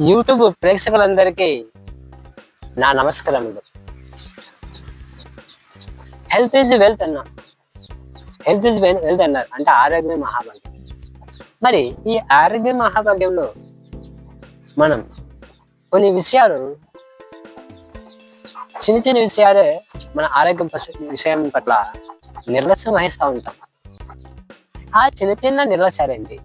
YouTube ప్రేక్షకులందరికీ నా నమస్కారములు. హెల్త్ ఈజ్ వెల్త్ అన్నారు. అంటే ఆరోగ్యమే మహాభాగ్యం. మరి ఈ ఆరోగ్య మహాభాగ్యంలో మనం కొన్ని విషయాలు, చిన్న చిన్న విషయాలే మన ఆరోగ్యం విషయం పట్ల నిర్లక్ష్యం వహిస్తూ ఉంటాం. ఆ చిన్న చిన్న నిర్లక్ష్యాలు ఏంటి?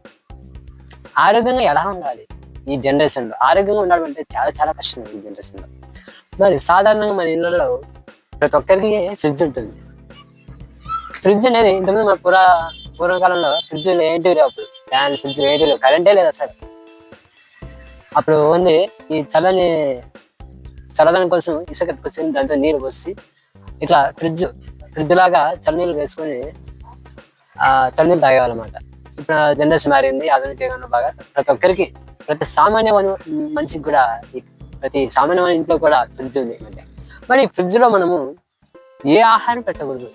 ఆరోగ్యంగా ఎలా ఉండాలి? ఈ జనరేషన్లో ఆరోగ్యంగా ఉండడం అంటే చాలా చాలా కష్టం. ఈ జనరేషన్లో మరి సాధారణంగా మన ఇళ్ళలో ప్రతి ఒక్కరికి ఫ్రిడ్జ్ ఉంటుంది. ఫ్రిడ్జ్ అనేది ఇంతకుముందు మన పూర్వకాలంలో ఫ్రిడ్జ్ ఏంటివి లేవు. అప్పుడు ఫ్యాన్, ఫ్రిడ్జ్ ఏంటివి లేవు, కరెంటే లేదు అసలు. అప్పుడు ఓన్లీ ఈ చల్లదనం కోసం ఇసుక ఎత్తుకొచ్చి దాంతో నీళ్ళు పోసి ఇట్లా ఫ్రిడ్జ్ లాగా చల్లనీళ్ళు వేసుకొని చల్లనీళ్ళు తాగేవాళ్ళమాట. ఇప్పుడు జనరేషన్ మారింది, ఆధునికంగా బాగా ప్రతి సామాన్య మనిషికి కూడా, ప్రతి సామాన్యమైన ఇంట్లో కూడా ఫ్రిడ్జ్ ఉంది. మరి ఫ్రిడ్జ్ లో మనము ఏ ఆహారం పెట్టకూడదు,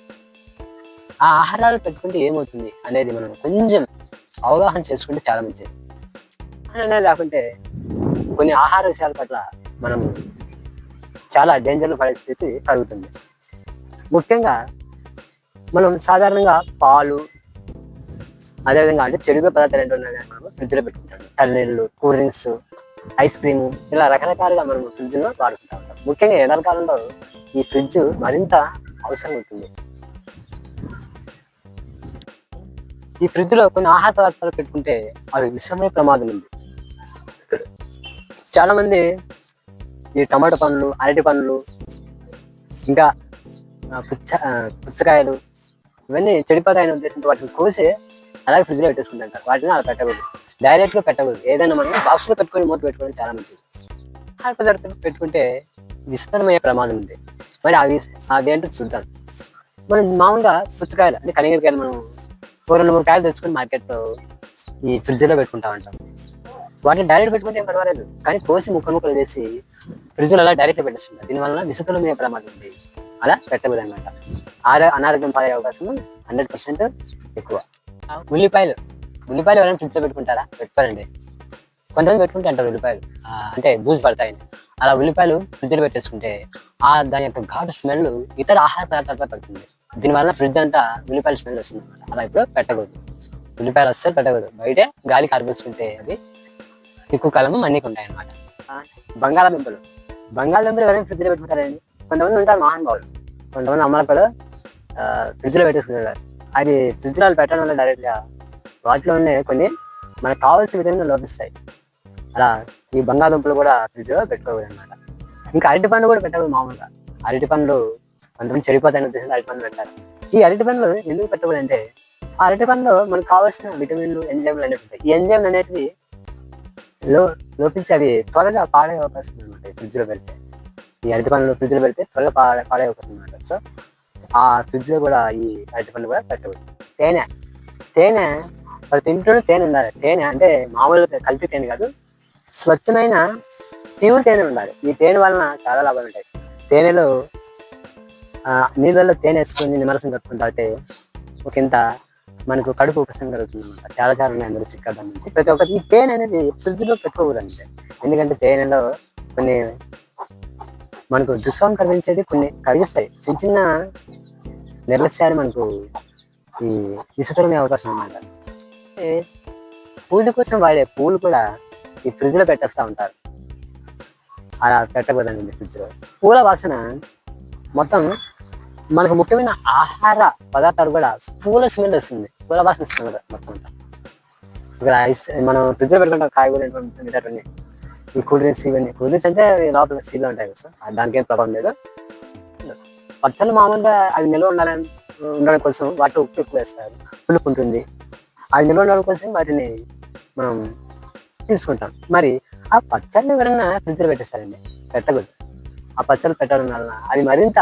ఆ ఆహారాలు పెట్టుకుంటే ఏమవుతుంది అనేది మనం కొంచెం అవగాహన చేసుకుంటే చాలా మంచిది. అనేది లేకుంటే కొన్ని ఆహార విషయాల పట్ల మనం చాలా డేంజర్లో పడే స్థితి కలుగుతుంది. ముఖ్యంగా మనం సాధారణంగా పాలు, అదేవిధంగా అంటే చెడుగా పదార్థాలు ఏంటో మనం ఫ్రిడ్జ్లో పెట్టుకుంటాం. చల్లనీళ్ళు, కూల్ డ్రింక్స్, ఐస్ క్రీము, ఇలా రకరకాలుగా మనం ఫ్రిడ్జ్లో వాడుకుంటూ ఉంటాం. ముఖ్యంగా ఎండాకాలంలో ఈ ఫ్రిడ్జ్ మరింత అవసరం అవుతుంది. ఈ ఫ్రిడ్జ్లో కొన్ని ఆహార పదార్థాలు పెట్టుకుంటే అవి విషమయ్యే ప్రమాదం ఉంది. చాలా మంది ఈ టమాటో పండ్లు, అరటి పండ్లు, ఇంకా పుచ్చకాయలు ఇవన్నీ చెడిపోతాయనే ఉద్దేశంతో వాటిని కోసి అలాగే ఫ్రిడ్జ్లో పెట్టేసుకుంటారు. వాటిని అలా పెట్టకూడదు, డైరెక్ట్గా పెట్టకూడదు. ఏదైనా మనం బాక్స్లో పెట్టుకొని మూత పెట్టుకోవడం చాలా మంచిది. ఆహార పదార్థాలు పెట్టుకుంటే విస్తరమయ్యే ప్రమాదం ఉంది. మరి అదేంటో చూద్దాం. మనం మామూలుగా పుచ్చకాయలు అంటే కనిగిరికాయలు మనం 2-3 కాయలు తెచ్చుకొని మార్కెట్లో ఈ ఫ్రిడ్జ్లో పెట్టుకుంటా ఉంటాం. వాటిని డైరెక్ట్ పెట్టుకుంటే ఏం పర్వాలేదు, కానీ కోసి ముక్కలు చేసి ఫ్రిడ్జ్లో అలా డైరెక్ట్గా పెట్టేస్తుంటారు. దీనివల్ల విస్తరమయ్యే ప్రమాదం ఉంది. అలా పెట్టకూడదు అనమాట. అనారోగ్యం పాలయ్యే అవకాశం 100% ఎక్కువ. ఉల్లిపాయలు ఎవరైనా ఫ్రిడ్జ్లో పెట్టుకుంటారా? పెట్టుకోరండి. కొంతమంది పెట్టుకుంటే అంటారు ఉల్లిపాయలు అంటే బూజు పడతాయని. అలా ఉల్లిపాయలు ఫ్రిడ్జ్లో పెట్టేసుకుంటే దాని యొక్క ఘాటు స్మెల్ ఇతర ఆహార పదార్థాలతో పడుతుంది. దీనివల్ల ఫ్రిడ్జ్ అంతా ఉల్లిపాయల స్మెల్ వస్తుంది అనమాట. అలా ఇప్పుడు పెట్టకూడదు. ఉల్లిపాయలు అస్సలు పెట్టకూడదు. బయటే గాలి కారబోసుకుంటే అవి ఎక్కువ కాలము మన్నిక ఉంటాయి అన్నమాట. బంగాళదుంపలు ఎవరైనా ఫ్రిడ్జ్లో పెట్టుకుంటారండి? కొంతమంది ఉంటారు మహానుభావులు, కొంతమంది అమ్మలకలు ఫ్రిడ్జ్లో పెట్టేసుకుంటారు. అది ఫ్రిడ్జ్లో పెట్టడం వల్ల డైరెక్ట్గా వాటిలో ఉండే కొన్ని మనకు కావాల్సిన విధంగా లోపిస్తాయి. అలా ఈ బంగాళదుంపలు కూడా ఫ్రిడ్జ్లో పెట్టుకోకూడదు అనమాట. ఇంకా అరటి పండ్లు కూడా పెట్టకూడదు. మామూలుగా అరటి పండ్లు కొంతమంది చెడిపోతాయని ఉద్దేశంతో అరటి పండ్లు పెట్టారు. ఈ అరటి పండ్లు ఎందుకు పెట్టకూడదు అంటే, ఆ అరటి పండ్లు మనకు కావాల్సిన విటమిన్లు, ఎంజైమ్లు అనేవి ఉంటాయి. ఈ ఎంజైమ్లు అనేటివి లోపించి అవి త్వరగా పాడే అవకాశం అనమాట. ఫ్రిడ్జ్లో పెడితే ఈ అరటి పండ్లు ఫ్రిడ్జ్లో పెడితే త్వరగా పాడే అవకాశం అనమాట. సో ఆ ఫ్రిడ్జ్లో కూడా ఈ అరటి పండ్లు కూడా పెట్టకూడదు. తేనె ప్రతి ఇంట్లోనే తేనె ఉండాలి. తేనె అంటే మామూలుగా కల్తీ తేనె కాదు, స్వచ్ఛమైన ప్యూర్ తేనె ఉండాలి. ఈ తేనె వలన చాలా లాభాలు ఉంటాయి. తేనెలో నీళ్ళల్లో తేనె వేసుకొని నిమ్మరసం కట్టుకుని తాగితే ఒకంత మనకు కడుపు ఉపశమనం కలుగుతుంది అనమాట. చాలా చాలా ఉన్నాయి అందరూ చిక్కదాని నుంచి. ప్రతి ఒక్కటి ఈ తేనె అనేది ఫ్రిడ్జ్లో పెట్టుకోకూడదు అంటే, ఎందుకంటే తేనెలో కొన్ని మనకు దుస్సాహం కలిగించేది కొన్ని కలిగిస్తాయి. చిన్న చిన్న నిర్లక్ష్యాలు మనకు ఈ విసుతరమే అవకాశం అనమాట. పూజ కోసం వాడే పూలు కూడా ఈ ఫ్రిడ్జ్లో పెట్టేస్తూ ఉంటారు. అలా పెట్టకూడదండి. ఫ్రిడ్జ్లో పూల వాసన మొత్తం మనకు ముఖ్యమైన ఆహార పదార్థాలు కూడా పూల స్మెల్ వస్తుంది, పూల వాసన వస్తుంది కదా మొత్తం అంతా. ఇక్కడ మనం ఫ్రిడ్జ్లో పెట్టుకుంటాం కాయగూరలు, ఈ కూల్ డ్రింక్స్, ఇవన్నీ కూల్ డ్రింక్స్ అంటే లోపల స్టీల్లో ఉంటాయి కదా, దానికేం ప్రభావం లేదు. పచ్చళ్ళు మామూలుగా అవి నిల్వ ఉండడం కోసం వాటిలో ఉప్పు ఎక్కువ వేస్తారు, పులుపు ఉంటుంది. అవి నిల్వ ఉండడం కోసం వాటిని మనం తీసుకుంటాం. మరి ఆ పచ్చళ్ళు ఎవరైనా ఫ్రిడ్జ్లో పెట్టేస్తారండి? పెట్టకూడదు. ఆ పచ్చళ్ళు పెట్టడం వలన అది మరింత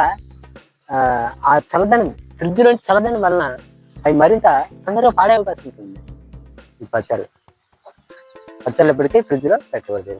ఆ చల్లదనం, ఫ్రిడ్జ్లో చల్లదనం వలన అవి మరింత తొందరగా పాడే అవకాశం ఉంటుంది. ఈ పచ్చళ్ళు ఎప్పటికీ ఫ్రిడ్జ్లో పెట్టకూడదు.